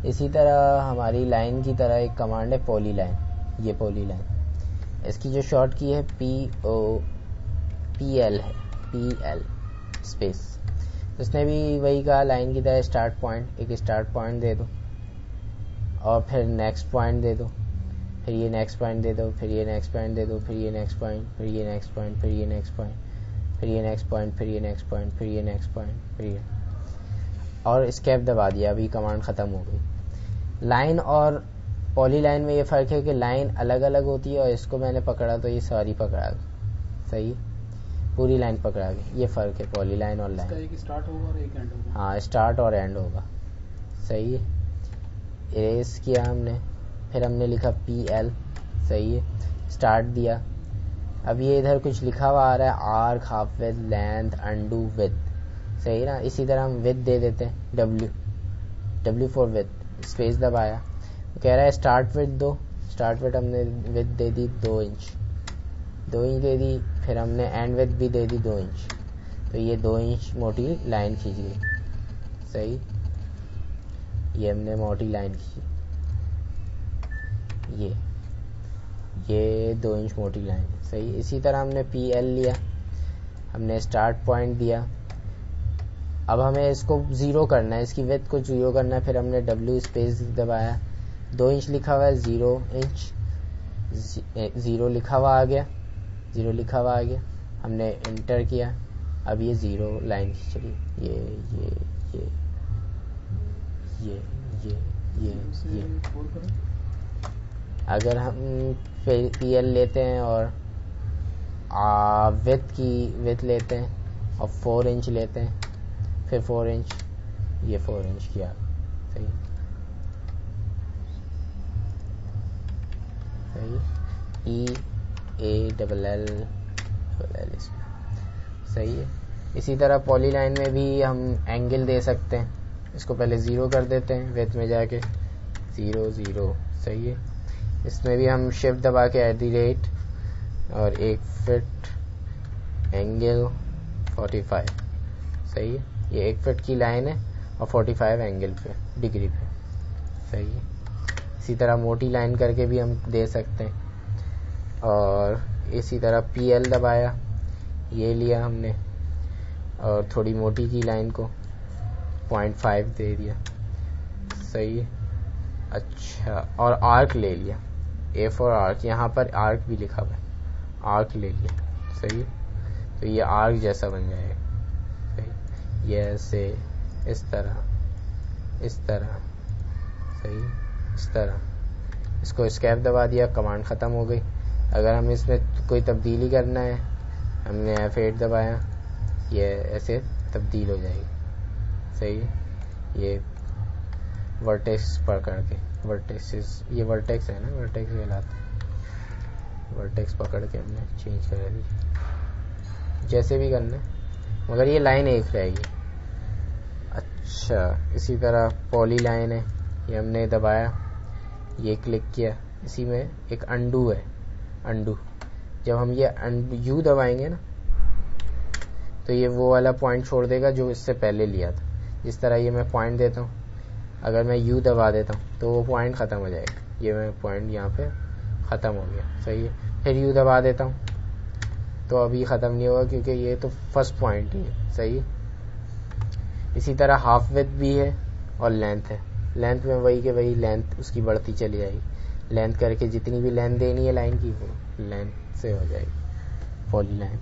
इसी तरह हमारी लाइन की तरह एक कमांड है पॉली लाइन, ये पॉली लाइन, इसकी जो शॉर्ट की है POPL है, PL स्पेस। उसने भी वही कहा लाइन की तरह स्टार्ट पॉइंट, एक स्टार्ट पॉइंट दे दो और फिर नेक्स्ट पॉइंट दे दो, फिर ये नेक्स्ट पॉइंट दे दो, फिर ये नेक्स्ट पॉइंट दे दो, फिर ये नेक्स्ट पॉइंट, फिर ये नेक्स्ट पॉइंट, फिर ये नेक्स्ट पॉइंट, फिर ये नेक्स्ट पॉइंट, फिर ये नेक्स्ट पॉइंट, फिर ये नेक्स्ट पॉइंट, फिर ये, और एस्केप दबा दिया, अभी कमांड ख़त्म हो गई। लाइन और पॉली लाइन में ये फ़र्क है कि लाइन अलग अलग होती है और इसको मैंने पकड़ा तो ये सारी पकड़ा गई, सही, पूरी लाइन पकड़ा गई। ये फ़र्क है पॉली लाइन और लाइन। एक स्टार्ट होगा और एक एंड होगा। हाँ, स्टार्ट और एंड होगा, सही है। इरेज किया हमने, फिर हमने लिखा PL, सही है, स्टार्ट दिया। अब ये इधर कुछ लिखा हुआ आ रहा है, arc, half with, length, undo, with, सही ना। इसी तरह हम विथ दे देते हैं, W फॉर विथ, स्पेस दबाया, कह रहा है स्टार्ट विथ दो, स्टार्ट विथ हमने विथ दे दी 2 इंच, 2 इंच दे दी, फिर हमने एंड विथ भी दे दी 2 इंच, तो ये 2 इंच मोटी लाइन खींच गई, सही, ये हमने मोटी लाइन खींची, ये 2 इंच मोटी लाइन, सही। इसी तरह हमने PL लिया, हमने स्टार्ट पॉइंट दिया, अब हमें इसको ज़ीरो करना है, इसकी विड्थ को ज़ीरो करना है, फिर हमने W स्पेस दबाया, 2 इंच लिखा हुआ है, 0 इंच, 0 लिखा हुआ आ गया, 0 लिखा हुआ आ गया, हमने इंटर किया, अब ये 0 लाइन खींच रही, ये अगर हम PL लेते हैं और विथ लेते हैं और 4 इंच लेते हैं, फिर 4 इंच, ये 4 इंच किया, सही, EALL इसमें, सही है। इसी तरह पॉली लाइन में भी हम एंगल दे सकते हैं, इसको पहले 0 कर देते हैं, विथ में जाके 0 0, सही है। इसमें भी हम शिफ्ट दबा के @ और 1 फीट एंगल 45, सही है। ये 1 फीट की लाइन है और 45 एंगल पे, डिग्री पे, सही है। इसी तरह मोटी लाइन करके भी हम दे सकते हैं, और इसी तरह PL दबाया, ये लिया हमने और थोड़ी मोटी की लाइन को 0.5 दे दिया, सही है। अच्छा, और आर्क ले लिया, A फॉर आर्क, यहाँ पर आर्क भी लिखा हुआ है, आर्क ले लिया, सही है। तो ये आर्क जैसा बन जाएगा, सही, ये ऐसे, इस तरह, सही, इस तरह। इसको एस्केप दबा दिया, कमांड ख़त्म हो गई। अगर हम इसमें कोई तब्दीली करना है, हमने F8 दबाया, ये ऐसे तब्दील हो जाएगी, सही है। ये वर्टेक्स पकड़ के, वर्टेक्सेस, ये वर्टेक्स है ना, वर्टेक्स कहलाते हैं, वर्टेक्स पकड़ के हमने चेंज कर दी, जैसे भी करना है, मगर ये लाइन एक रहेगी। अच्छा, इसी तरह पॉली लाइन है, ये हमने दबाया, ये क्लिक किया, इसी में एक अंडू है, अंडू, जब हम ये U दबाएंगे ना, तो ये वो वाला पॉइंट छोड़ देगा जो इससे पहले लिया था। जिस तरह ये मैं पॉइंट देता हूँ, अगर मैं U दबा देता हूँ तो वो पॉइंट ख़त्म हो जाएगा, ये मैं पॉइंट यहाँ पे ख़त्म हो गया, सही है। फिर U दबा देता हूँ तो अभी ख़त्म नहीं होगा क्योंकि ये तो फर्स्ट पॉइंट ही है, सही। इसी तरह हाफ विड्थ भी है और लेंथ है, लेंथ में वही के वही लेंथ उसकी बढ़ती चली जाएगी, लेंथ करके जितनी भी लेंथ देनी है लाइन की वो लेंथ से हो जाएगी पॉली लाइन।